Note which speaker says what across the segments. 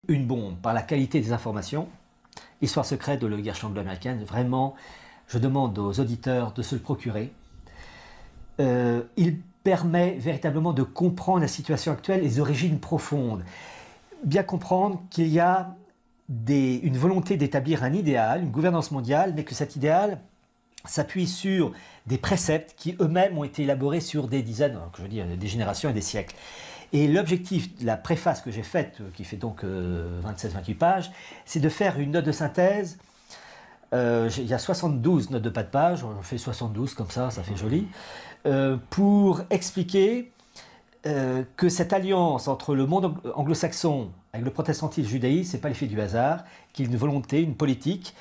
Speaker 1: une bombe par la qualité des informations. Histoire secrète de l'oligarchie anglo-américaine, vraiment, je demande aux auditeurs de se le procurer. Il permet véritablement de comprendre la situation actuelle, les origines profondes. Bien comprendre qu'il y a une volonté d'établir un idéal, une gouvernance mondiale, mais que cet idéal s'appuie sur des préceptes qui eux-mêmes ont été élaborés sur des dizaines, je veux dire, des générations et des siècles. Et l'objectif de la préface que j'ai faite, qui fait donc 27-28 pages, c'est de faire une note de synthèse. Il y a 72 notes de pas de page, on fait 72 comme ça fait joli, pour expliquer que cette alliance entre le monde anglo-saxon avec le protestantisme judaïsme, ce n'est pas l'effet du hasard, qu'il y a une volonté, une politique,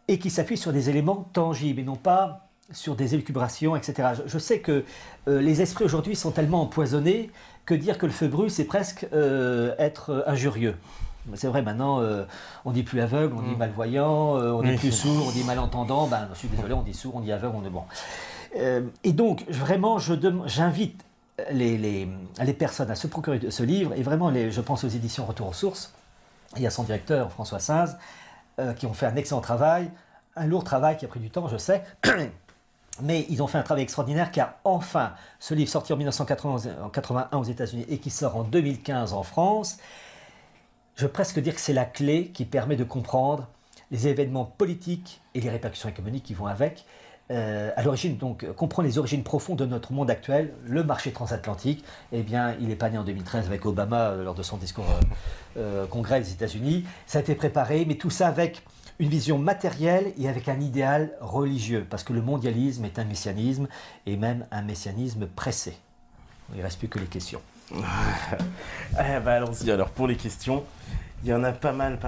Speaker 1: et qui s'appuie sur des éléments tangibles et non pas sur des élucubrations, etc. Je sais que les esprits aujourd'hui sont tellement empoisonnés que dire que le feu brûle, c'est presque être injurieux. C'est vrai, maintenant, on dit plus aveugle, on dit malvoyant, on dit plus sourd, on dit malentendant. Ben, je suis désolé, on dit sourd, on dit aveugle, on dit bon. Et donc, vraiment, j'invite les personnes à se procurer ce livre, et vraiment, je pense aux éditions Retour aux sources. Il y a son directeur, François Saz, qui ont fait un excellent travail, un lourd travail qui a pris du temps, je sais. Mais ils ont fait un travail extraordinaire car enfin, ce livre sorti en 1981 aux États-Unis et qui sort en 2015 en France, je veux presque dire que c'est la clé qui permet de comprendre les événements politiques et les répercussions économiques qui vont avec. À l'origine, donc, comprendre les origines profondes de notre monde actuel, le marché transatlantique. Eh bien, il n'est pas né en 2013 avec Obama lors de son discours congrès des États-Unis. Ça a été préparé, mais tout ça avec une vision matérielle et avec un idéal religieux, parce que le mondialisme est un messianisme, et même un messianisme pressé. Il ne reste plus que les questions.
Speaker 2: Allons-y alors pour les questions. Il y en a pas mal.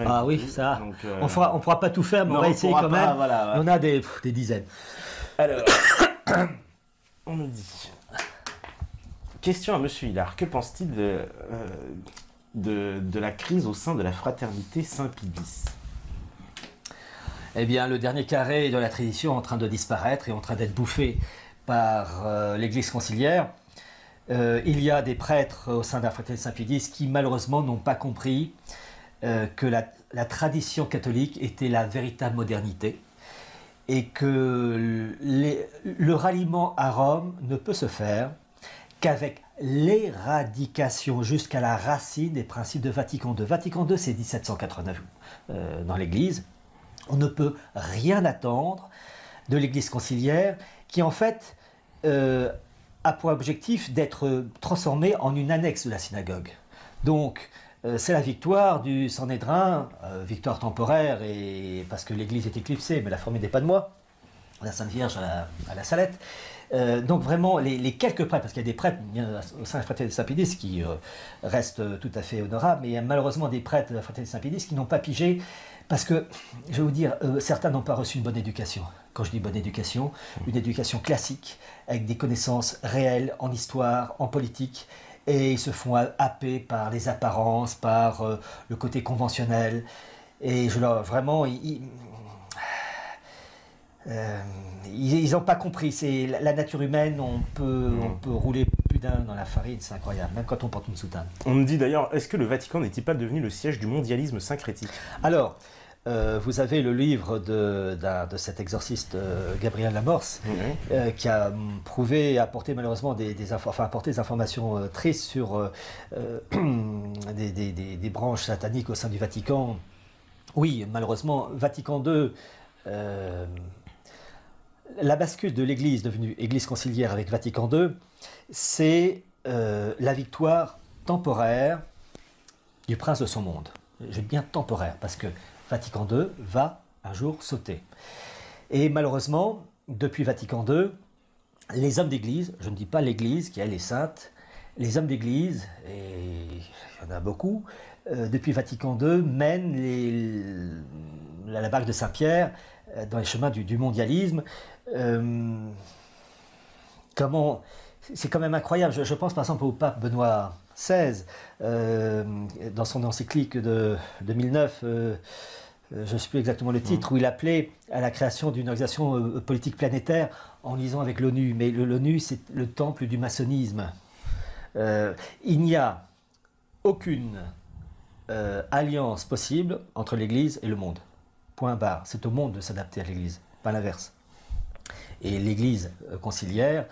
Speaker 1: Ah oui, ça. Donc, on ne pourra pas tout faire, mais on va essayer quand même. Voilà, ouais. On a des dizaines.
Speaker 2: Alors, on nous dit. Question à Monsieur Hillard. Que pense-t-il de la crise au sein de la fraternité Saint-Pie X ?
Speaker 1: Eh bien, le dernier carré de la tradition est en train de disparaître et en train d'être bouffé par l'Église conciliaire. Il y a des prêtres au sein de la fraternité Saint-Pie X qui, malheureusement, n'ont pas compris que la tradition catholique était la véritable modernité et que le ralliement à Rome ne peut se faire qu'avec l'éradication jusqu'à la racine des principes de Vatican II. Vatican II, c'est 1789 dans l'Église. On ne peut rien attendre de l'Église conciliaire qui, en fait, a pour objectif d'être transformée en une annexe de la synagogue. Donc, c'est la victoire du Sanhédrin, victoire temporaire, et parce que l'Église est éclipsée, mais la fourmi n'est pas de moi, la Sainte Vierge à la Salette. Donc vraiment, les quelques prêtres, parce qu'il y a des prêtres au sein de la fraternité Saint-Pie X qui restent tout à fait honorables, mais il y a malheureusement des prêtres de la fraternité Saint-Pie X qui n'ont pas pigé, parce que, je vais vous dire, certains n'ont pas reçu une bonne éducation. Quand je dis bonne éducation, une éducation classique, avec des connaissances réelles en histoire, en politique, et ils se font happer par les apparences, par le côté conventionnel, et vraiment, ils n'ont pas compris. C'est la nature humaine, on peut rouler plus d'un dans la farine, c'est incroyable, même quand on porte une soutane.
Speaker 2: On me dit d'ailleurs, est-ce que le Vatican n'est-il pas devenu le siège du mondialisme syncrétique ?
Speaker 1: Alors, vous avez le livre de cet exorciste Gabriel Lamorce, qui a prouvé, apporté malheureusement des informations tristes sur des branches sataniques au sein du Vatican. Oui, malheureusement, Vatican II, la bascule de l'Église devenue Église conciliaire avec Vatican II, c'est la victoire temporaire du prince de son monde. Je dis bien temporaire, parce que Vatican II va un jour sauter. Et malheureusement, depuis Vatican II, les hommes d'Église, je ne dis pas l'Église qui elle est sainte, les hommes d'Église, et il y en a beaucoup, depuis Vatican II, mènent la barque de Saint-Pierre dans les chemins du mondialisme. C'est quand même incroyable. Je pense par exemple au pape Benoît XVI, dans son encyclique de 2009, je ne sais plus exactement le titre, où il appelait à la création d'une organisation politique planétaire en liaison avec l'ONU. Mais l'ONU, c'est le temple du maçonnisme. Il n'y a aucune alliance possible entre l'Église et le monde. Point barre. C'est au monde de s'adapter à l'Église, pas l'inverse. Et l'Église conciliaire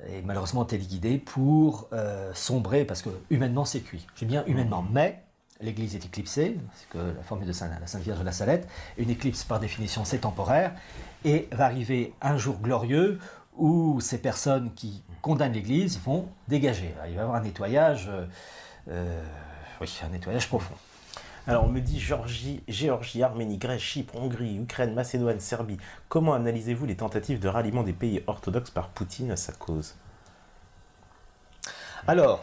Speaker 1: est malheureusement téléguidée pour sombrer, parce que humainement c'est cuit. J'ai bien humainement, mais l'Église est éclipsée, c'est que la formule de la Sainte Vierge de la Salette. Une éclipse par définition c'est temporaire, et va arriver un jour glorieux où ces personnes qui condamnent l'Église vont dégager. Alors, il va y avoir un nettoyage, un nettoyage profond.
Speaker 2: Alors on me dit Géorgie, Arménie, Grèce, Chypre, Hongrie, Ukraine, Macédoine, Serbie. Comment analysez-vous les tentatives de ralliement des pays orthodoxes par Poutine à sa cause?
Speaker 1: Alors,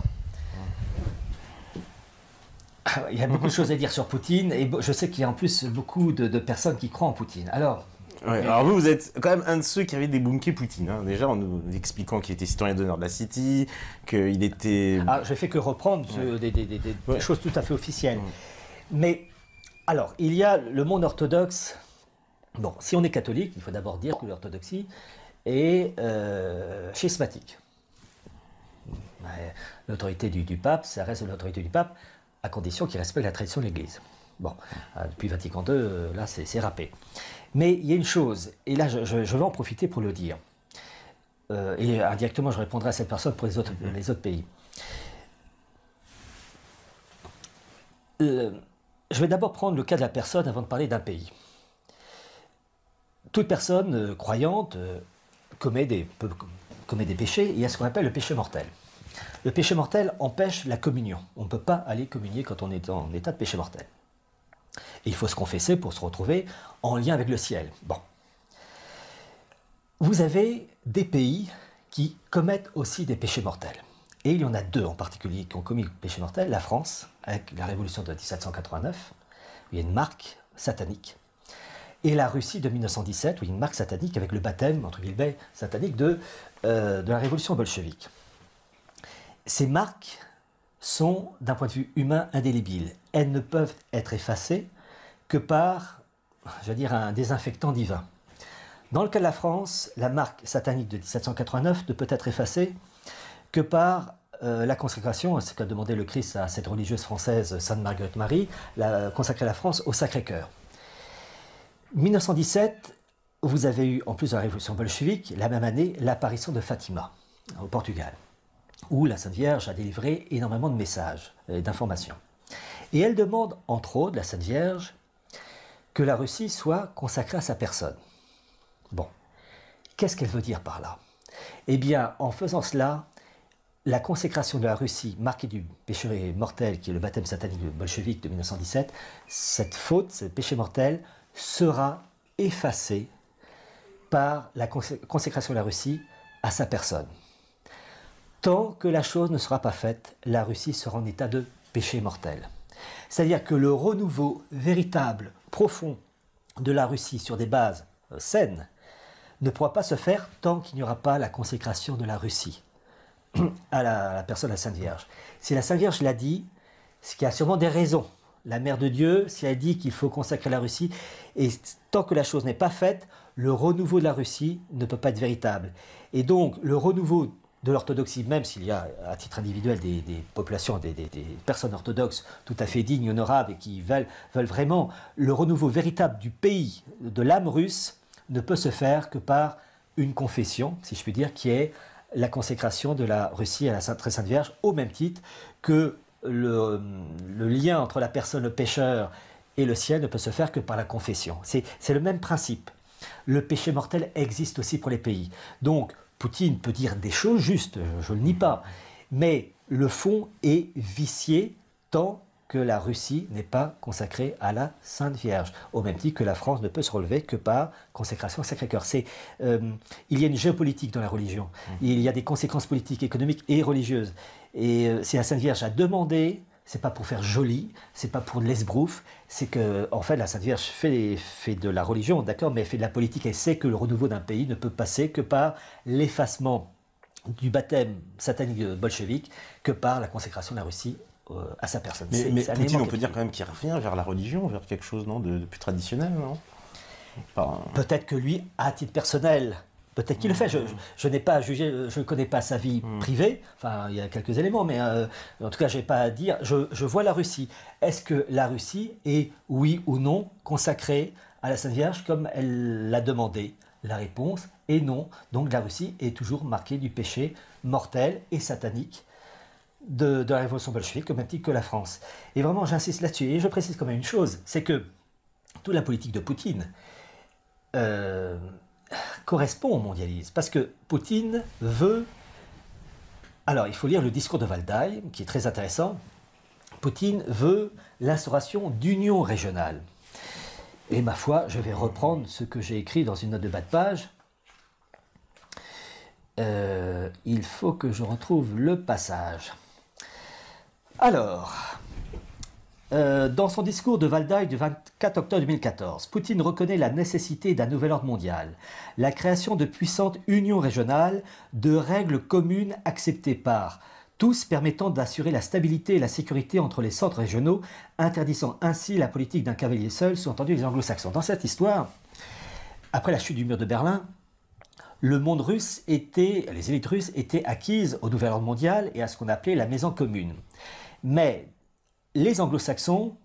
Speaker 1: il y a beaucoup de choses à dire sur Poutine, et je sais qu'il y a en plus beaucoup de personnes qui croient en Poutine. Alors,
Speaker 2: ouais, alors vous êtes quand même un de ceux qui avait débunké Poutine, hein. Déjà en nous expliquant qu'il était citoyen d'honneur de la City, qu'il était...
Speaker 1: Ah, je ne fais que reprendre des choses tout à fait officielles. Mais, alors, il y a le monde orthodoxe. Bon, si on est catholique, il faut d'abord dire que l'orthodoxie est schismatique. L'autorité du pape, ça reste l'autorité du pape, à condition qu'il respecte la tradition de l'Église. Bon, depuis Vatican II, là, c'est râpé. Mais il y a une chose, et là, je vais en profiter pour le dire. Et indirectement, je répondrai à cette personne pour les autres pays. Je vais d'abord prendre le cas de la personne avant de parler d'un pays. Toute personne croyante commet des péchés, et il y a ce qu'on appelle le péché mortel. Le péché mortel empêche la communion. On ne peut pas aller communier quand on est en état de péché mortel. Et il faut se confesser pour se retrouver en lien avec le ciel. Bon. Vous avez des pays qui commettent aussi des péchés mortels. Et il y en a deux en particulier qui ont commis le péché mortel. La France, avec la révolution de 1789, où il y a une marque satanique. Et la Russie de 1917, où il y a une marque satanique avec le baptême, entre guillemets, satanique de la révolution bolchevique. Ces marques sont, d'un point de vue humain, indélébiles. Elles ne peuvent être effacées que par, je veux dire, un désinfectant divin. Dans le cas de la France, la marque satanique de 1789 ne peut être effacée que par la consécration, ce qu'a demandé le Christ à cette religieuse française, Sainte Marguerite Marie, consacrer la France au Sacré-Cœur. 1917, vous avez eu, en plus de la révolution bolchevique, la même année, l'apparition de Fatima, au Portugal, où la Sainte Vierge a délivré énormément de messages et d'informations. Et elle demande, entre autres, la Sainte Vierge, que la Russie soit consacrée à sa personne. Bon, qu'est-ce qu'elle veut dire par là? Eh bien, en faisant cela, la consécration de la Russie, marquée du péché mortel, qui est le baptême satanique bolchevique de 1917, cette faute, ce péché mortel, sera effacée par la consécration de la Russie à sa personne. Tant que la chose ne sera pas faite, la Russie sera en état de péché mortel. C'est-à-dire que le renouveau véritable, profond de la Russie sur des bases saines ne pourra pas se faire tant qu'il n'y aura pas la consécration de la Russie à la personne de la Sainte Vierge. Si la Sainte Vierge l'a dit, c'est qu'il y a sûrement des raisons. La Mère de Dieu, si elle dit qu'il faut consacrer la Russie, et tant que la chose n'est pas faite, le renouveau de la Russie ne peut pas être véritable. Et donc, le renouveau de l'orthodoxie, même s'il y a à titre individuel des populations, des personnes orthodoxes tout à fait dignes, honorables et qui veulent vraiment le renouveau véritable du pays, de l'âme russe, ne peut se faire que par une confession, si je puis dire, qui est la consécration de la Russie à la Très Sainte Vierge, au même titre que le lien entre la personne, le pécheur et le ciel ne peut se faire que par la confession. C'est le même principe. Le péché mortel existe aussi pour les pays. Donc, Poutine peut dire des choses justes, je ne le nie pas, mais le fond est vicié tant que la Russie n'est pas consacrée à la Sainte Vierge, au même titre que la France ne peut se relever que par consécration au Sacré-Cœur. Il y a une géopolitique dans la religion, il y a des conséquences politiques, économiques et religieuses. Et si la Sainte Vierge a demandé, c'est pas pour faire joli, c'est pas pour l'esbrouf, c'est que, en fait, la Sainte Vierge fait de la religion, d'accord, mais elle fait de la politique. Elle sait que le renouveau d'un pays ne peut passer que par l'effacement du baptême satanique bolchevique, que par la consécration de la Russie à sa personne.
Speaker 2: Mais Poutine, on peut dire quand même qu'il revient vers la religion, vers quelque chose de plus traditionnel, non?
Speaker 1: Peut-être que lui, à titre personnel, Peut-être qu'il le fait. Je n'ai pas à juger, je ne connais pas sa vie privée. Enfin, il y a quelques éléments, mais en tout cas, je n'ai pas à dire. Je vois la Russie. Est-ce que la Russie est, oui ou non, consacrée à la Sainte Vierge comme elle l'a demandé? La réponse est non. Donc la Russie est toujours marquée du péché mortel et satanique de la révolution bolchevique, au même titre que la France. Et vraiment, j'insiste là-dessus. Et je précise quand même une chose, c'est que toute la politique de Poutine correspond au mondialisme. Parce que Poutine veut... Alors, il faut lire le discours de Valdai, qui est très intéressant. Poutine veut l'instauration d'union régionale. Et ma foi, je vais reprendre ce que j'ai écrit dans une note de bas de page. Il faut que je retrouve le passage. Alors... dans son discours de Valdai du 24 octobre 2014, Poutine reconnaît la nécessité d'un nouvel ordre mondial, la création de puissantes unions régionales, de règles communes acceptées par tous permettant d'assurer la stabilité et la sécurité entre les centres régionaux, interdisant ainsi la politique d'un cavalier seul, sous-entendu les anglo-saxons. Dans cette histoire, après la chute du mur de Berlin, le monde russe les élites russes étaient acquises au nouvel ordre mondial et à ce qu'on appelait la maison commune. Mais les anglo-saxons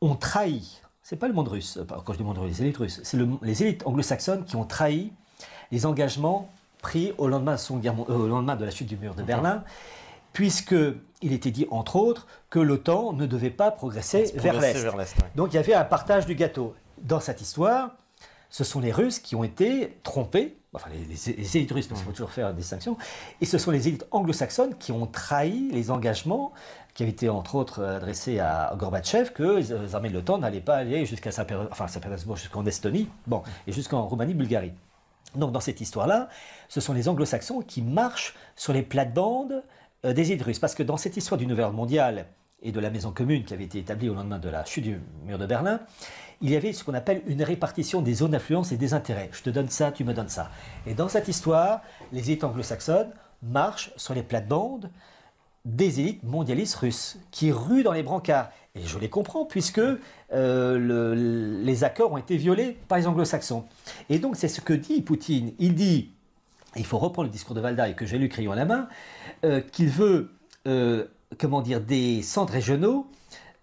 Speaker 1: ont trahi, c'est pas le monde russe, quand je dis monde russe, les élites russes, c'est les élites anglo-saxonnes qui ont trahi les engagements pris au lendemain de la chute du mur de Berlin, puisqu'il était dit, entre autres, que l'OTAN ne devait pas progresser vers l'Est. Ouais. Donc il y avait un partage du gâteau. Dans cette histoire, ce sont les Russes qui ont été trompés, enfin les élites russes, parce qu'il faut toujours faire une distinction, et ce sont les élites anglo-saxonnes qui ont trahi les engagements qui avaient été entre autres adressés à Gorbatchev, que les armées de l'OTAN n'allaient pas aller jusqu'à Saint-Pétersbourg, jusqu'en Estonie, et jusqu'en Roumanie, Bulgarie. Donc dans cette histoire-là, ce sont les anglo-saxons qui marchent sur les plates-bandes des élites russes, parce que dans cette histoire du nouvel ordre mondial et de la maison commune qui avait été établie au lendemain de la chute du mur de Berlin, il y avait ce qu'on appelle une répartition des zones d'influence et des intérêts. Je te donne ça, tu me donnes ça. Et dans cette histoire, les élites anglo-saxonnes marchent sur les plates-bandes des élites mondialistes russes, qui ruent dans les brancards. Et je les comprends, puisque les accords ont été violés par les anglo-saxons. Et donc c'est ce que dit Poutine. Il dit, il faut reprendre le discours de Valdai, que j'ai lu crayon à la main, qu'il veut, des centres régionaux,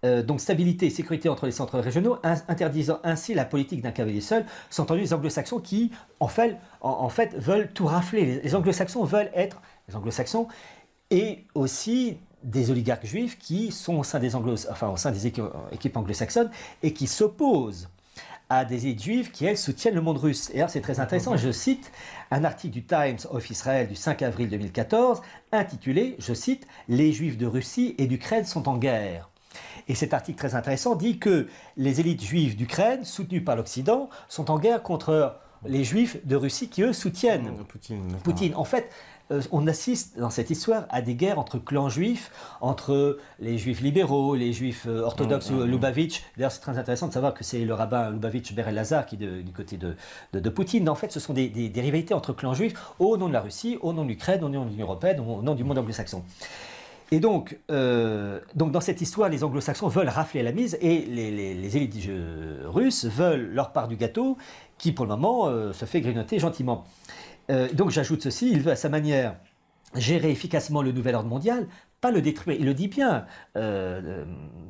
Speaker 1: donc stabilité et sécurité entre les centres régionaux, interdisant ainsi la politique d'un cavalier seul, sont entendus les anglo-saxons qui, en fait, veulent tout rafler. Les anglo-saxons veulent être, et aussi des oligarques juifs qui sont au sein des équipes anglo-saxonnes et qui s'opposent à des élites juives qui, elles, soutiennent le monde russe. Et alors, c'est très intéressant, je cite un article du Times of Israel du 5 avril 2014, intitulé, je cite, « Les Juifs de Russie et d'Ukraine sont en guerre ». Et cet article très intéressant dit que les élites juives d'Ukraine, soutenues par l'Occident, sont en guerre contre les Juifs de Russie qui, eux, soutiennent Poutine. En fait, on assiste dans cette histoire à des guerres entre clans juifs, entre les juifs libéraux, les juifs orthodoxes, Lubavitch. D'ailleurs, c'est très intéressant de savoir que c'est le rabbin Lubavitch Ber Elazar qui est du côté de Poutine. En fait, ce sont des rivalités entre clans juifs au nom de la Russie, au nom de l'Ukraine, au nom de l'Union européenne, au nom du monde anglo-saxon. Et donc, dans cette histoire, les anglo-saxons veulent rafler la mise et les élites russes veulent leur part du gâteau qui, pour le moment, se fait grignoter gentiment. Donc j'ajoute ceci, il veut à sa manière gérer efficacement le nouvel ordre mondial, pas le détruire. Il le dit bien,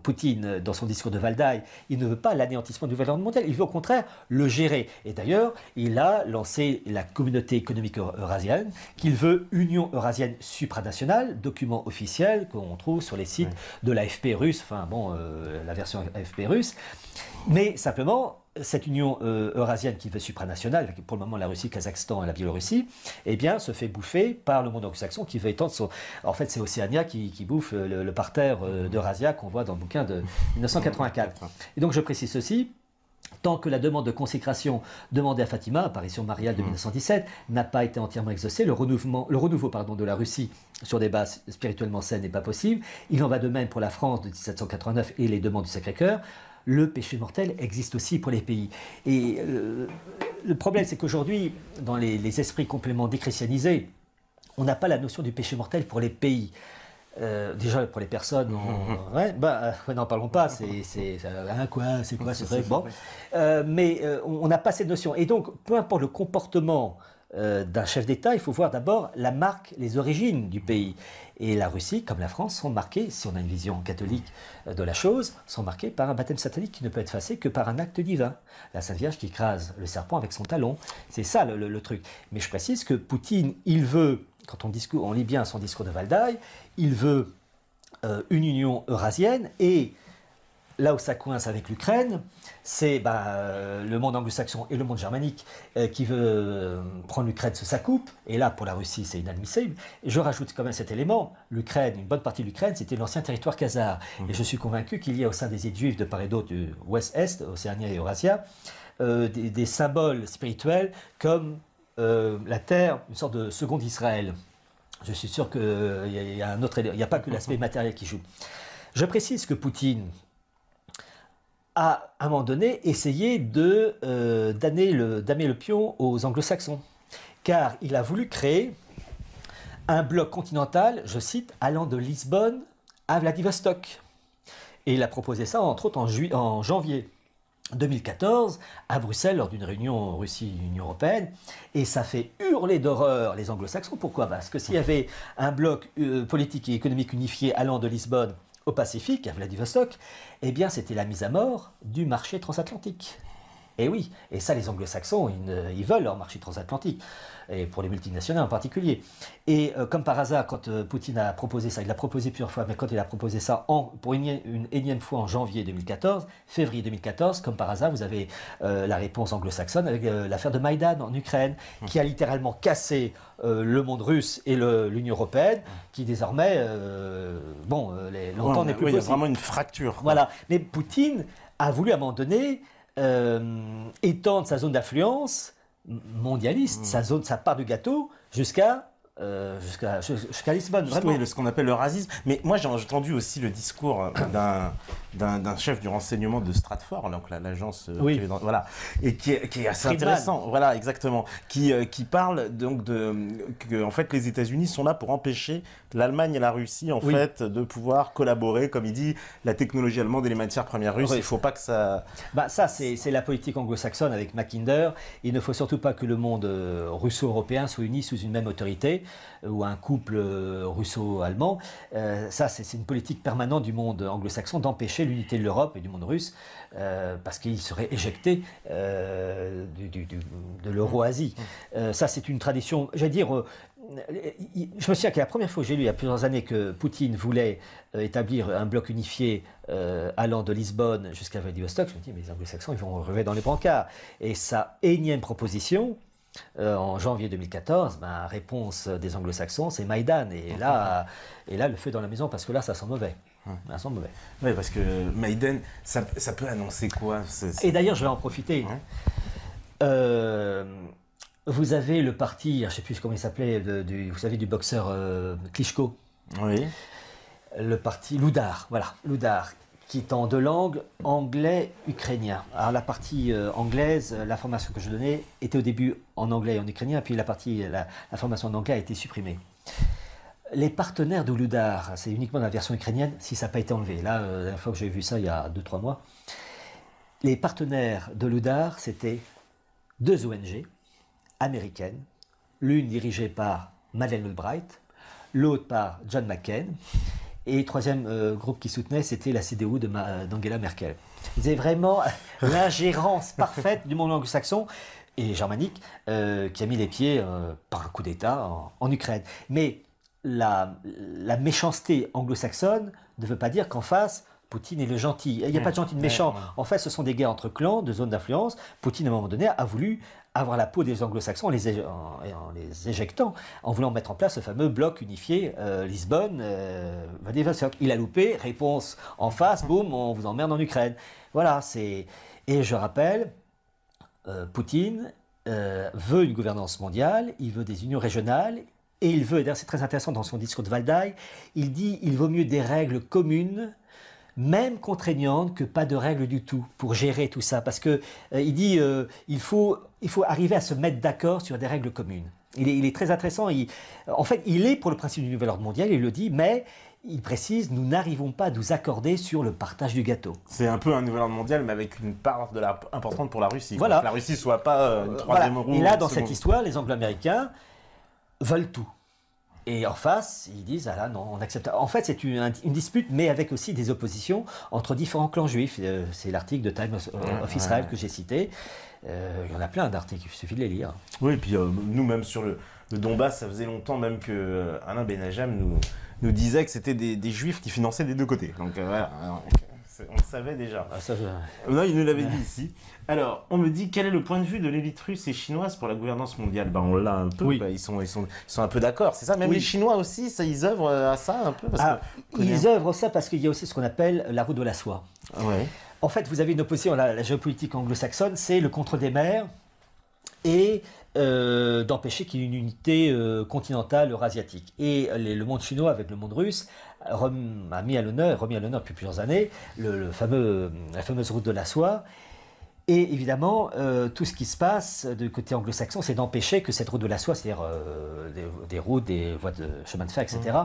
Speaker 1: Poutine, dans son discours de Valdai, il ne veut pas l'anéantissement du nouvel ordre mondial, il veut au contraire le gérer. Et d'ailleurs, il a lancé la communauté économique eurasienne, qu'il veut Union eurasienne supranationale, document officiel qu'on trouve sur les sites de l'AFP russe, la version AFP russe, mais simplement... Cette union eurasienne qui veut supranationale, avec pour le moment la Russie, le Kazakhstan et la Biélorussie, eh bien, se fait bouffer par le monde anglo-saxon qui veut étendre son... En fait, c'est Océania qui bouffe le parterre d'Eurasia qu'on voit dans le bouquin de 1984. Et donc, je précise ceci. Tant que la demande de consécration demandée à Fatima, apparition mariale de 1917, n'a pas été entièrement exaucée, le renouveau de la Russie sur des bases spirituellement saines n'est pas possible. Il en va de même pour la France de 1789 et les demandes du Sacré-Cœur. Le péché mortel existe aussi pour les pays. Et le problème, c'est qu'aujourd'hui, dans les esprits complètement déchristianisés, on n'a pas la notion du péché mortel pour les pays. Déjà, pour les personnes, n'en parlons pas, c'est vrai, bon. Mais on n'a pas cette notion. Et donc, peu importe le comportement d'un chef d'État, il faut voir d'abord la marque, les origines du pays. Et la Russie, comme la France, sont marquées, si on a une vision catholique de la chose, sont marquées par un baptême satanique qui ne peut être effacé que par un acte divin. La Sainte Vierge qui écrase le serpent avec son talon. C'est ça le truc. Mais je précise que Poutine, il veut, quand on lit bien son discours de Valdaï, il veut une union eurasienne et là où ça coince avec l'Ukraine, c'est le monde anglo-saxon et le monde germanique qui veut prendre l'Ukraine sous sa coupe. Et là, pour la Russie, c'est inadmissible. Et je rajoute quand même cet élément. L'Ukraine, une bonne partie de l'Ukraine, c'était l'ancien territoire khazar. Et je suis convaincu qu'il y a au sein des élites juives de part et d'autre, du Ouest-Est, Océanie et Eurasia, des symboles spirituels comme la terre, une sorte de second Israël. Je suis sûr qu'il y a un autre élément. Il n'y a pas que l'aspect matériel qui joue. Je précise que Poutine a, à un moment donné, essayé d'amener le pion aux anglo-saxons. Car il a voulu créer un bloc continental, je cite, allant de Lisbonne à Vladivostok. Et il a proposé ça, entre autres, en janvier 2014, à Bruxelles, lors d'une réunion Russie-Union européenne. Et ça fait hurler d'horreur les anglo-saxons. Pourquoi ? Parce que s'il y avait un bloc politique et économique unifié allant de Lisbonne au Pacifique, à Vladivostok, eh bien c'était la mise à mort du marché transatlantique. Et oui, et ça les anglo-saxons, ils veulent leur marché transatlantique, et pour les multinationales en particulier. Et comme par hasard, quand Poutine a proposé ça, il l'a proposé plusieurs fois, mais quand il a proposé ça pour une énième fois en février 2014, comme par hasard, vous avez la réponse anglo-saxonne avec l'affaire de Maïdan en Ukraine, qui a littéralement cassé le monde russe et l'Union européenne, qui désormais, longtemps n'est plus possible.
Speaker 2: Il y a vraiment une fracture.
Speaker 1: Voilà, mais Poutine a voulu à un moment donné étendre sa zone d'influence mondialiste, sa part du gâteau, jusqu'à Lisbonne.
Speaker 2: Oui, ce qu'on appelle le racisme. Mais moi, j'ai entendu aussi le discours d'un chef du renseignement de Stratford, donc l'agence, voilà, et qui est assez intéressant. Voilà, exactement. Qui parle donc que en fait les États-Unis sont là pour empêcher l'Allemagne et la Russie en fait de pouvoir collaborer, comme il dit, la technologie allemande et les matières premières russes. Il ne faut pas que ça.
Speaker 1: Ça c'est la politique anglo-saxonne avec Mackinder. Il ne faut surtout pas que le monde russo-européen soit uni sous une même autorité ou un couple russo-allemand. Ça c'est une politique permanente du monde anglo-saxon d'empêcher l'unité de l'Europe et du monde russe parce qu'il serait éjecté de l'Euro-Asie. Ça c'est une tradition, j'allais dire. Je me souviens que la première fois que j'ai lu il y a plusieurs années que Poutine voulait établir un bloc unifié allant de Lisbonne jusqu'à Vladivostok, je me dis mais les anglo-saxons ils vont rêver dans les brancards. Et sa énième proposition en janvier 2014, réponse des anglo-saxons, c'est Maïdan. Et là, le feu dans la maison, parce que là, ça sent mauvais. Ça sent mauvais.
Speaker 2: Oui, parce que Maïdan, ça peut annoncer quoi ?
Speaker 1: Et d'ailleurs, je vais en profiter. Vous avez le parti, je ne sais plus comment il s'appelait, vous savez, du boxeur Klitschko.
Speaker 2: Oui.
Speaker 1: Le parti Loudar, voilà, Loudar, qui est en deux langues, anglais-ukrainien. Alors la partie anglaise, l'information que je donnais était au début en anglais et en ukrainien, puis l'information en anglais a été supprimée. Les partenaires de Loudar, c'est uniquement la version ukrainienne, si ça n'a pas été enlevé. Là, la dernière fois que j'ai vu ça, il y a 2-3 mois, les partenaires de Loudar, c'était 2 ONG américaines, l'une dirigée par Madeleine Albright, l'autre par John McCain, et le troisième groupe qui soutenait, c'était la CDU d'Angela Merkel. Ils avaient vraiment l'ingérence parfaite du monde anglo-saxon et germanique qui a mis les pieds par un coup d'État en Ukraine. Mais la méchanceté anglo-saxonne ne veut pas dire qu'en face, Poutine est le gentil. Il n'y a pas de gentil de méchant. En fait, ce sont des guerres entre clans, de zones d'influence. Poutine, à un moment donné, a voulu avoir la peau des anglo-saxons en les éjectant, en voulant mettre en place ce fameux bloc unifié Lisbonne, Vladivostok. Il a loupé, réponse en face, boum, on vous emmerde en Ukraine. Voilà, et je rappelle, Poutine veut une gouvernance mondiale, il veut des unions régionales, et il veut, et d'ailleurs c'est très intéressant dans son discours de Valdaï, il dit il vaut mieux des règles communes, même contraignantes, que pas de règles du tout pour gérer tout ça. Parce que il dit il faut arriver à se mettre d'accord sur des règles communes. Il est très intéressant. En fait, il est pour le principe du nouvel ordre mondial, il le dit, mais il précise, nous n'arrivons pas à nous accorder sur le partage du gâteau.
Speaker 2: C'est un peu un nouvel ordre mondial, mais avec une part importante pour la Russie.
Speaker 1: Voilà.
Speaker 2: Que la Russie ne soit pas une troisième roue.
Speaker 1: Et là, dans cette histoire, les Anglo-Américains veulent tout. Et en face, ils disent, ah là, non, on accepte. En fait, c'est une dispute, mais avec aussi des oppositions entre différents clans juifs. C'est l'article de Times of Israel que j'ai cité. Il y en a plein d'articles, il suffit de les lire.
Speaker 2: Oui, et puis nous, même sur le Donbass, ça faisait longtemps même que Alain Benajam nous disait que c'était des juifs qui finançaient des deux côtés. Donc voilà, on le savait déjà.
Speaker 1: Ah, ça,
Speaker 2: non, il nous l'avait dit ici. Alors, on me dit, quel est le point de vue de l'élite russe et chinoise pour la gouvernance mondiale? On l'a un peu,
Speaker 1: oui.
Speaker 2: Ils sont un peu d'accord, c'est ça? Même les Chinois aussi, ils œuvrent à ça un peu
Speaker 1: ils œuvrent ça parce qu'il y a aussi ce qu'on appelle la route de la soie.
Speaker 2: Ouais.
Speaker 1: En fait, vous avez une opposition, la géopolitique anglo-saxonne, c'est le contrôle des mers et d'empêcher qu'il y ait une unité continentale eurasiatique. Et le monde chinois avec le monde russe a remis à l'honneur depuis plusieurs années la fameuse route de la soie. Et évidemment, tout ce qui se passe du côté anglo-saxon, c'est d'empêcher que cette route de la soie, c'est-à-dire des routes, des voies de chemin de fer, etc.,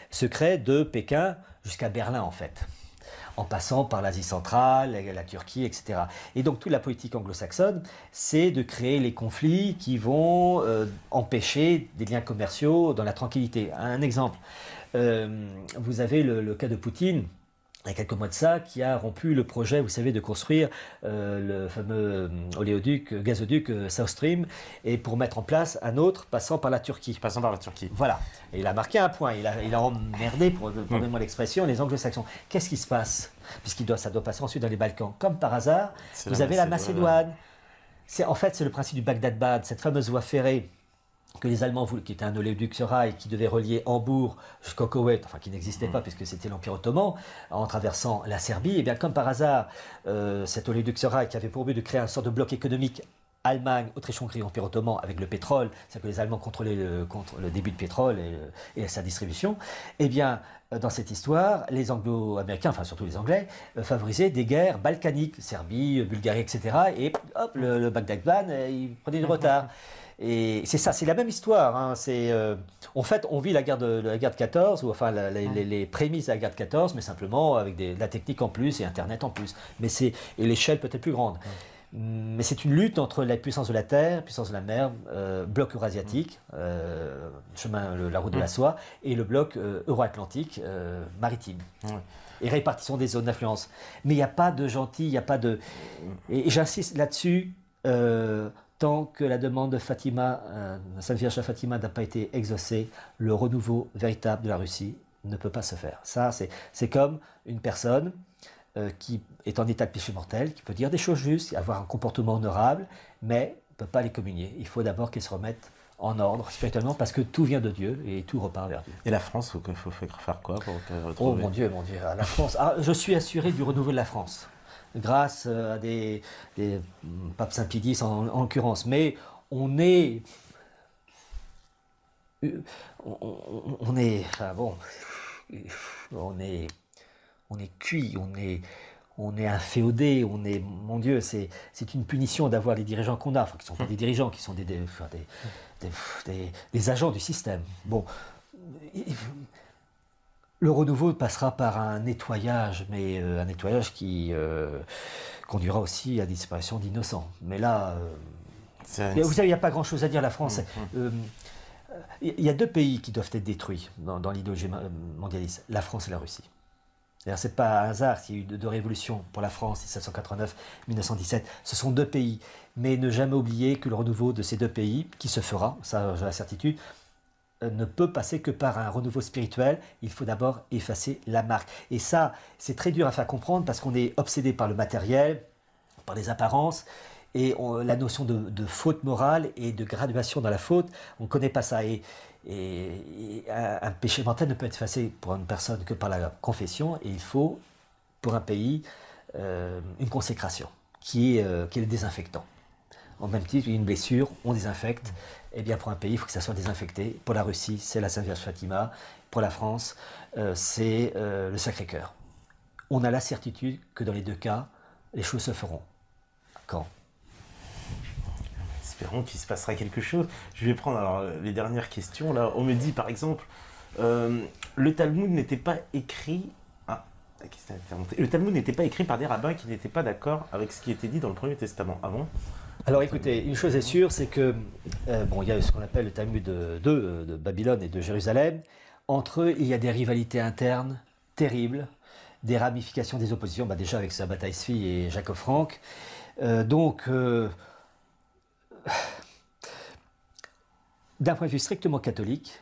Speaker 1: se crée de Pékin jusqu'à Berlin, en fait, en passant par l'Asie centrale, la Turquie, etc. Et donc toute la politique anglo-saxonne, c'est de créer les conflits qui vont empêcher des liens commerciaux dans la tranquillité. Un exemple, vous avez le cas de Poutine, il y a quelques mois de ça, qui a rompu le projet, vous savez, de construire le fameux gazoduc South Stream, et pour mettre en place un autre passant par la Turquie. Voilà. Et il a marqué un point, il a emmerdé, pardonnez-moi l'expression, les anglo-saxons. Qu'est-ce qui se passe? Ça doit passer ensuite dans les Balkans. Comme par hasard, vous avez la Macédoine. En fait, c'est le principe du Bagdad-Bad, cette fameuse voie ferrée que les Allemands voulaient, qui était un oléoduc rail qui devait relier Hambourg jusqu'au Koweït, enfin qui n'existait pas puisque c'était l'Empire ottoman, en traversant la Serbie. Et bien comme par hasard, cet oléoduc rail qui avait pour but de créer un sort de bloc économique Allemagne, Autriche-Hongrie, Empire ottoman avec le pétrole, c'est-à-dire que les Allemands contrôlaient le début de pétrole et sa distribution, et bien dans cette histoire, les Anglo-Américains, enfin surtout les Anglais, favorisaient des guerres balkaniques, Serbie, Bulgarie, etc. Et hop, le Bagdad-Ban, il prenait du retard. Et c'est ça, c'est la même histoire. Hein. En fait, on vit la guerre de 14, ou enfin les prémices de la guerre de 14, mais simplement avec la technique en plus et Internet en plus. Et l'échelle peut-être plus grande. Mais c'est une lutte entre la puissance de la terre, puissance de la mer, bloc eurasiatique, la route de la soie, et le bloc euro-atlantique maritime. Et répartition des zones d'influence. Mais il n'y a pas de gentil, il n'y a pas de... Et j'insiste là-dessus, tant que la demande de Fatima, Sainte Vierge Fatima n'a pas été exaucée, le renouveau véritable de la Russie ne peut pas se faire. Ça, c'est comme une personne qui est en état de péché mortel, qui peut dire des choses justes, avoir un comportement honorable, mais ne peut pas les communier. Il faut d'abord qu'elle se remette en ordre spirituellement, parce que tout vient de Dieu et tout repart vers Dieu.
Speaker 2: Et la France, il faut faire quoi pour retrouver...
Speaker 1: Oh mon Dieu, la France. Je suis assuré du renouveau de la France, grâce à des papes Saint-Pie en l'occurrence, mais on est cuit, on est inféodé, mon Dieu, c'est une punition d'avoir les dirigeants qu'on a, enfin qui ne sont pas des dirigeants, qui sont des agents du système. Bon, le renouveau passera par un nettoyage, mais un nettoyage qui conduira aussi à la disparition d'innocents. Mais là, vous savez, il n'y a pas grand-chose à dire. La France, il y a deux pays qui doivent être détruits dans l'idéologie mondialiste, la France et la Russie. Ce n'est pas un hasard s'il y a eu deux révolutions pour la France, 1789-1917. Ce sont deux pays. Mais ne jamais oublier que le renouveau de ces deux pays, qui se fera, ça j'ai la certitude, ne peut passer que par un renouveau spirituel. Il faut d'abord effacer la marque. Et ça, c'est très dur à faire comprendre parce qu'on est obsédé par le matériel, par les apparences, et la notion de faute morale et de graduation dans la faute, on ne connaît pas ça. Et un péché mortel ne peut être effacé pour une personne que par la confession, et il faut, pour un pays, une consécration qui est le désinfectant. En même titre, une blessure, on désinfecte. Eh bien, pour un pays, il faut que ça soit désinfecté. Pour la Russie, c'est la Sainte Vierge Fatima. Pour la France, c'est le Sacré-Cœur. On a la certitude que dans les deux cas, les choses se feront. Quand ?
Speaker 2: Espérons qu'il se passera quelque chose. Je vais prendre alors les dernières questions. Là, on me dit par exemple, le Talmud n'était pas écrit... Le Talmud n'était pas écrit par des rabbins qui n'étaient pas d'accord avec ce qui était dit dans le Premier Testament. Ah bon?
Speaker 1: Alors écoutez, une chose est sûre, c'est que, bon, il y a ce qu'on appelle le Talmud de Babylone et de Jérusalem. Entre eux, il y a des rivalités internes terribles, des ramifications, des oppositions, déjà avec Sabbatai Tzvi et Jacob Frank. Donc, d'un point de vue strictement catholique,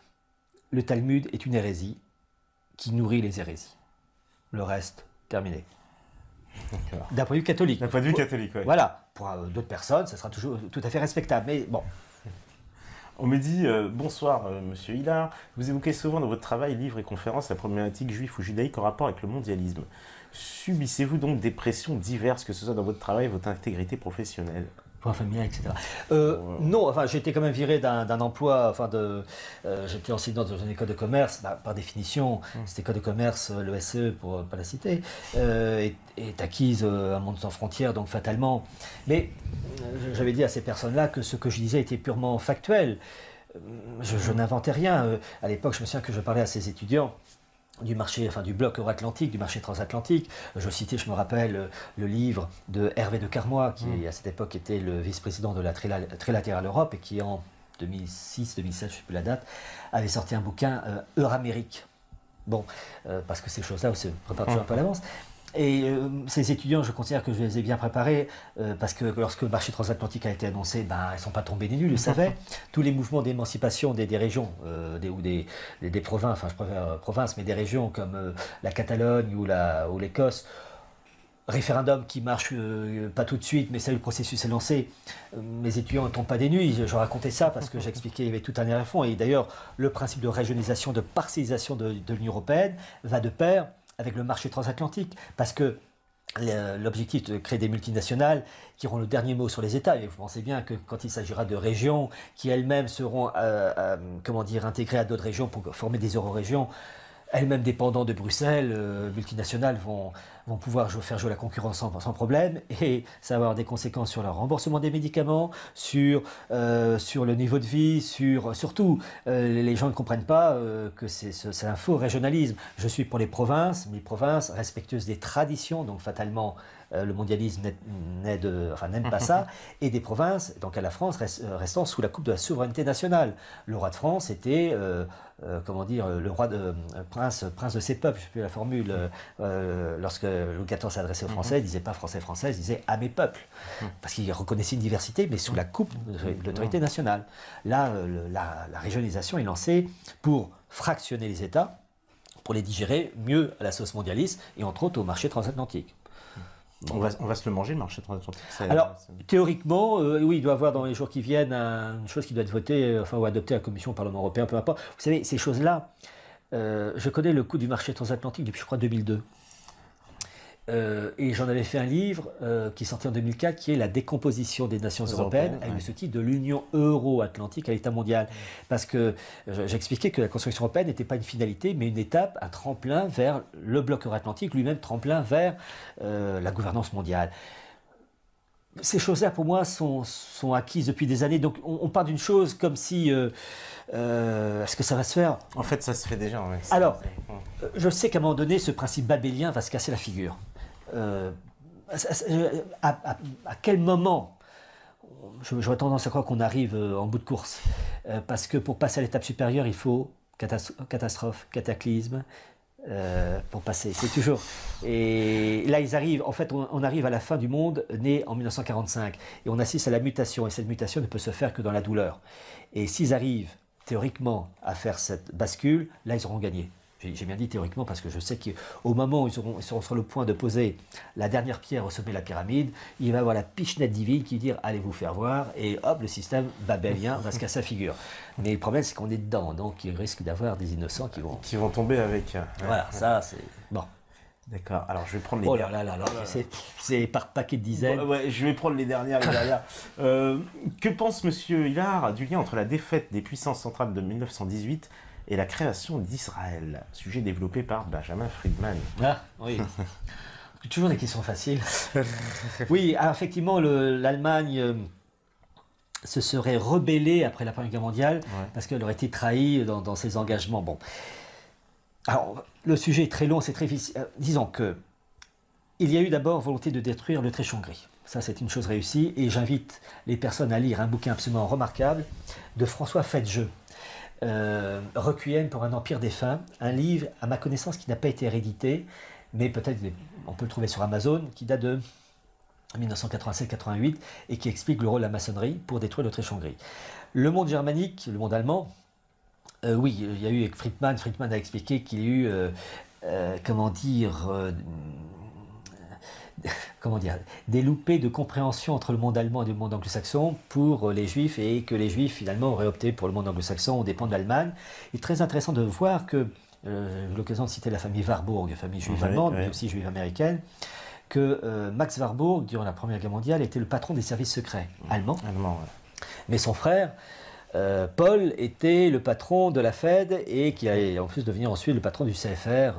Speaker 1: le Talmud est une hérésie qui nourrit les hérésies. Le reste, terminé. D'un point de vue catholique.
Speaker 2: D'un point de vue catholique, oui.
Speaker 1: Voilà. Pour d'autres personnes, ça sera toujours tout à fait respectable. Mais bon.
Speaker 2: On me dit bonsoir, monsieur Hillard. Vous évoquez souvent dans votre travail, livres et conférences la problématique juive ou judaïque en rapport avec le mondialisme. Subissez-vous donc des pressions diverses, que ce soit dans votre travail et votre intégrité professionnelle?
Speaker 1: Familial, etc. Non, enfin, j'ai été quand même viré d'un emploi, j'étais enseignant dans une école de commerce, par définition, cette école de commerce, l'ESE, pour ne pas la citer, est acquise à un monde sans frontières, donc fatalement. Mais j'avais dit à ces personnes-là que ce que je disais était purement factuel. Je n'inventais rien. À l'époque, je me souviens que je parlais à ces étudiants du marché, du bloc euro-atlantique, du marché transatlantique. Je citais, je me rappelle, le livre de Hervé de Carmois, qui à cette époque était le vice-président de la Trilatérale Europe et qui en 2006, 2007, je ne sais plus la date, avait sorti un bouquin Euramérique. Bon, parce que ces choses-là, on se prépare toujours un peu à l'avance. Et ces étudiants, je considère que je les ai bien préparés parce que lorsque le marché transatlantique a été annoncé, ils ne sont pas tombés des nuls, ils le savaient. Tous les mouvements d'émancipation des régions, ou des provinces, je préfère provinces, mais des régions comme la Catalogne ou l'Écosse, référendum qui marche pas tout de suite, mais ça, le processus est lancé. Mes étudiants ne tombent pas des nuits, je racontais ça parce que j'expliquais, il y avait tout un air à fond. Et d'ailleurs, le principe de régionalisation, de parcellisation de l'Union européenne va de pair avec le marché transatlantique, parce que l'objectif de créer des multinationales qui auront le dernier mot sur les États, et vous pensez bien que quand il s'agira de régions qui elles-mêmes seront intégrées à d'autres régions pour former des euro-régions, elles-mêmes dépendantes de Bruxelles, multinationales vont pouvoir faire jouer la concurrence sans problème, et ça va avoir des conséquences sur le remboursement des médicaments, sur le niveau de vie, surtout, les gens ne comprennent pas que c'est un faux régionalisme. Je suis pour les provinces, mais les provinces respectueuses des traditions, donc fatalement, le mondialisme n'aime pas ça, et des provinces, donc à la France, restant sous la coupe de la souveraineté nationale. Le roi de France était, le roi prince de ses peuples, je ne sais plus la formule, lorsque Louis XIV s'adressait aux Français, il ne disait pas français, il disait à mes peuples, parce qu'il reconnaissait une diversité, mais sous la coupe de l'autorité nationale. Là, la régionalisation est lancée pour fractionner les États, pour les digérer mieux à la sauce mondialiste, et entre autres au marché transatlantique.
Speaker 2: On va se le manger, le marché transatlantique.
Speaker 1: Alors, théoriquement, oui, il doit y avoir dans les jours qui viennent une chose qui doit être votée, ou adoptée à la Commission, au Parlement européen, peu importe. Vous savez, ces choses-là, je connais le coût du marché transatlantique depuis, je crois, 2002. Et j'en avais fait un livre qui est sorti en 2004, qui est La décomposition des nations européennes, avec le sous-titre de l'Union euro-atlantique à l'état mondial. Parce que j'expliquais que la construction européenne n'était pas une finalité, mais une étape, un tremplin vers le bloc euro-atlantique, lui-même tremplin vers la gouvernance mondiale. Ces choses-là, pour moi, sont acquises depuis des années. Donc, on parle d'une chose comme si... est-ce que ça va se faire?
Speaker 2: En fait, ça se fait déjà. Ouais.
Speaker 1: Alors, je sais qu'à un moment donné, ce principe babélien va se casser la figure. À quel moment j'aurais tendance à croire qu'on arrive en bout de course, parce que pour passer à l'étape supérieure, il faut catastrophe, cataclysme, pour passer, c'est toujours. Et là, ils arrivent, en fait, on arrive à la fin du monde, né en 1945, et on assiste à la mutation, et cette mutation ne peut se faire que dans la douleur. Et s'ils arrivent, théoriquement, à faire cette bascule, là, ils auront gagné. J'ai bien dit théoriquement parce que je sais qu'au moment où ils seront sur le point de poser la dernière pierre au sommet de la pyramide, il va y avoir la pichenette divine qui va dire « allez vous faire voir » et hop, le système babélien va se casser la figure. Mais le problème, c'est qu'on est dedans, donc il risque d'avoir des innocents qui vont
Speaker 2: tomber avec...
Speaker 1: Voilà, ça c'est... Bon.
Speaker 2: D'accord, alors je vais prendre les...
Speaker 1: Oh là là là là, c'est par paquet de dizaines.
Speaker 2: Ouais, je vais prendre les dernières. Que pense monsieur Hillard du lien entre la défaite des puissances centrales de 1918 et la création d'Israël, sujet développé par Benjamin Friedman?
Speaker 1: Ah, oui. Toujours des questions faciles. Oui, alors effectivement, l'Allemagne se serait rebellée après la Première Guerre mondiale, parce qu'elle aurait été trahie dans ses engagements. Bon. Alors, le sujet est très long, c'est très difficile. Disons que il y a eu d'abord volonté de détruire le Tréchon-Gris. Ça, c'est une chose réussie. Et j'invite les personnes à lire un bouquin absolument remarquable de François Faidjeu, Requiem pour un empire défunt. Un livre, à ma connaissance, qui n'a pas été réédité, mais peut-être on peut le trouver sur Amazon, qui date de 1987-88 et qui explique le rôle de la maçonnerie pour détruire le Tréchon-Gris. Le monde germanique, le monde allemand, oui, il y a eu Friedman. Friedman a expliqué qu'il y a eu, comment dire, des loupés de compréhension entre le monde allemand et le monde anglo-saxon pour les juifs, et que les juifs finalement auraient opté pour le monde anglo-saxon aux dépens de l'Allemagne. Il est très intéressant de voir que, j'ai eu l'occasion de citer la famille Warburg, famille juive allemande, mais aussi juive américaine, que Max Warburg, durant la Première Guerre mondiale, était le patron des services secrets allemands. Mais son frère, Paul, était le patron de la Fed et qui allait en plus devenir ensuite le patron du CFR,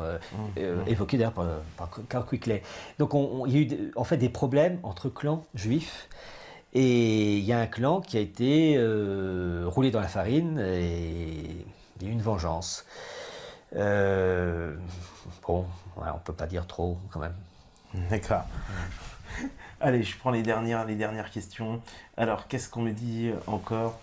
Speaker 1: évoqué d'ailleurs par Carl Quickley. Donc il y a eu en fait des problèmes entre clans juifs, et il y a un clan qui a été roulé dans la farine, et il y a eu une vengeance. Bon, voilà, on ne peut pas dire trop quand même.
Speaker 2: D'accord. Allez, je prends les dernières questions. Alors, qu'est-ce qu'on me dit encore?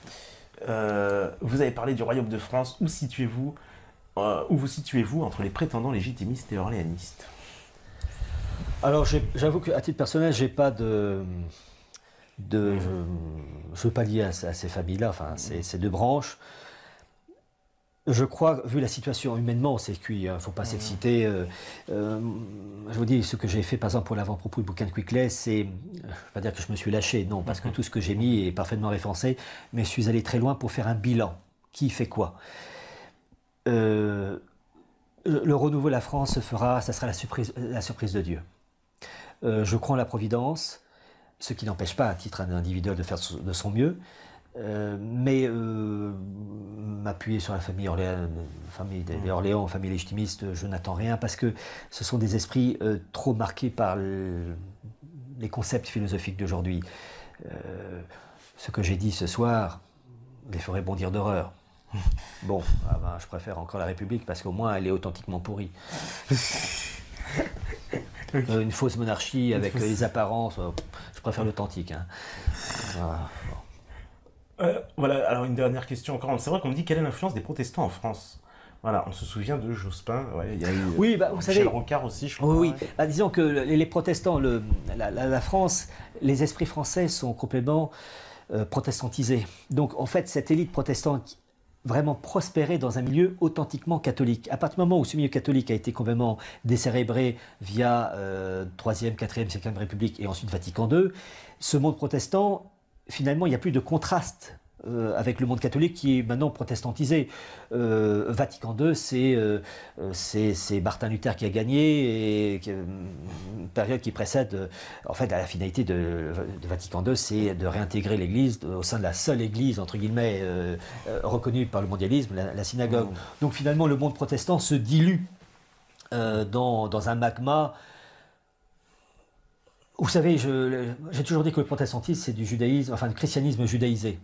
Speaker 2: Vous avez parlé du royaume de France. Où vous situez-vous entre les prétendants légitimistes et orléanistes?
Speaker 1: Alors, j'avoue qu'à titre personnel, j'ai pas je ne veux pas lier à ces familles-là, enfin, ces deux branches. Je crois, vu la situation humainement, c'est cuit, il ne faut pas s'exciter. Je vous dis, ce que j'ai fait, par exemple, pour l'avant-propos du bouquin de Quickley, c'est, je ne vais pas dire que je me suis lâché, non, parce que tout ce que j'ai mis est parfaitement référencé, mais je suis allé très loin pour faire un bilan. Qui fait quoi? Le renouveau de la France se fera, ça sera la surprise de Dieu. Je crois en la providence, ce qui n'empêche pas, à titre individuel, de faire de son mieux. Mais m'appuyer sur la famille des Orléans, famille légitimiste, je n'attends rien, parce que ce sont des esprits trop marqués par les concepts philosophiques d'aujourd'hui. Ce que j'ai dit ce soir les ferait bondir d'horreur. Bon, je préfère encore la République, parce qu'au moins elle est authentiquement pourrie. Une fausse monarchie avec les apparences, je préfère l'authentique. Hein.
Speaker 2: Voilà, alors une dernière question encore. C'est vrai qu'on me dit quelle est l'influence des protestants en France? Voilà, on se souvient de Jospin, il y a eu
Speaker 1: oui, vous savez,
Speaker 2: Michel Rocard aussi, je crois.
Speaker 1: Oui, disons que les protestants, la France, les esprits français sont complètement protestantisés. Donc en fait, cette élite protestante vraiment prospérait dans un milieu authentiquement catholique. À partir du moment où ce milieu catholique a été complètement décérébré via 3e, 4e, 5e République et ensuite Vatican II, ce monde protestant, finalement, il n'y a plus de contraste avec le monde catholique qui est maintenant protestantisé. Vatican II, c'est Martin Luther qui a gagné, et une période qui précède, en fait, la finalité de Vatican II, c'est de réintégrer l'Église au sein de la seule Église, entre guillemets, reconnue par le mondialisme, la synagogue. Donc finalement, le monde protestant se dilue dans un magma. Vous savez, j'ai toujours dit que le protestantisme, c'est du judaïsme, enfin, du christianisme judaïsé.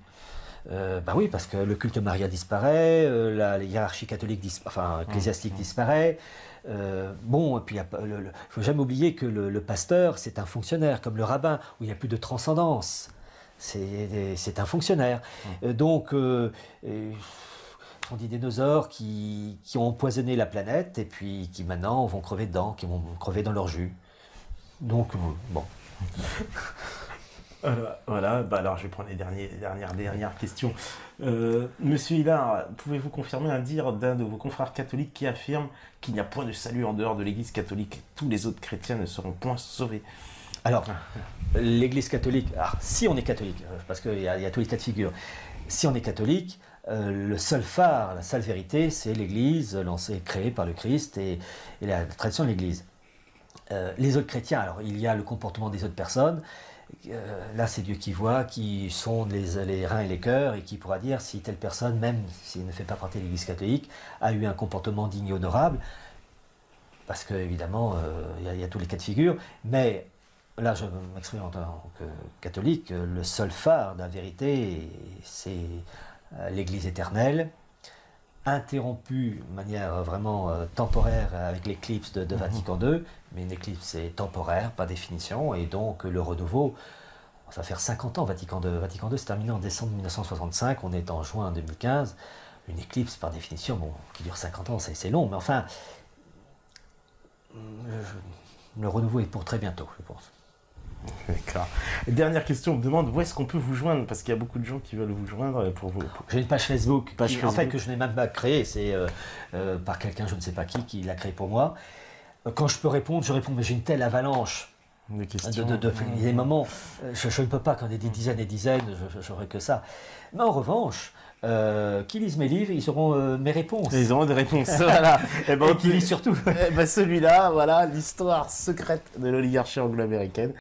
Speaker 1: Oui, parce que le culte de Maria disparaît, la hiérarchie catholique, ecclésiastique disparaît. Et puis il ne faut jamais oublier que le pasteur, c'est un fonctionnaire, comme le rabbin, où il n'y a plus de transcendance. C'est un fonctionnaire. Donc, on dit des dinosaures qui ont empoisonné la planète, et puis qui maintenant vont crever dedans, qui vont crever dans leur jus. Donc, bon.
Speaker 2: Voilà, alors je vais prendre les dernières questions. Monsieur Hillard, pouvez-vous confirmer un dire d'un de vos confrères catholiques qui affirme qu'il n'y a point de salut en dehors de l'Église catholique? Tous les autres chrétiens ne seront point sauvés.
Speaker 1: Alors, l'Église catholique, si on est catholique, parce qu'il y a tous les cas de figure, si on est catholique, le seul phare, la seule vérité, c'est l'Église lancée, créée par le Christ et la tradition de l'Église. Les autres chrétiens, alors il y a le comportement des autres personnes, là c'est Dieu qui voit, qui sonde les reins et les cœurs, et qui pourra dire si telle personne, même s'il ne fait pas partie de l'Église catholique, a eu un comportement digne et honorable, parce qu'évidemment il y a tous les cas de figure, mais là je m'exprime en tant que catholique, le seul phare de la vérité, c'est l'Église éternelle, interrompu de manière vraiment temporaire avec l'éclipse de Vatican II, mais une éclipse est temporaire par définition, et donc le renouveau, ça va faire 50 ans Vatican II. Vatican II s'est terminé en décembre 1965, on est en juin 2015. Une éclipse, par définition, bon, qui dure 50 ans, c'est long, mais enfin, le renouveau est pour très bientôt, je pense.
Speaker 2: D'accord. Dernière question, on me demande où est-ce qu'on peut vous joindre, parce qu'il y a beaucoup de gens qui veulent vous joindre pour vous.
Speaker 1: J'ai une page Facebook, en fait, que je n'ai même pas créée, c'est par quelqu'un, je ne sais pas qui l'a créée pour moi. Quand je peux répondre, je réponds, mais j'ai une telle avalanche
Speaker 2: des questions.
Speaker 1: Il y a des moments, je ne peux pas, quand il y a des dizaines et dizaines, je n'aurai que ça. Mais en revanche, qui lisent mes livres, ils auront mes réponses.
Speaker 2: Ils auront des réponses, voilà.
Speaker 1: Et qui lisent surtout.
Speaker 2: Celui-là, voilà, l'histoire secrète de l'oligarchie anglo-américaine.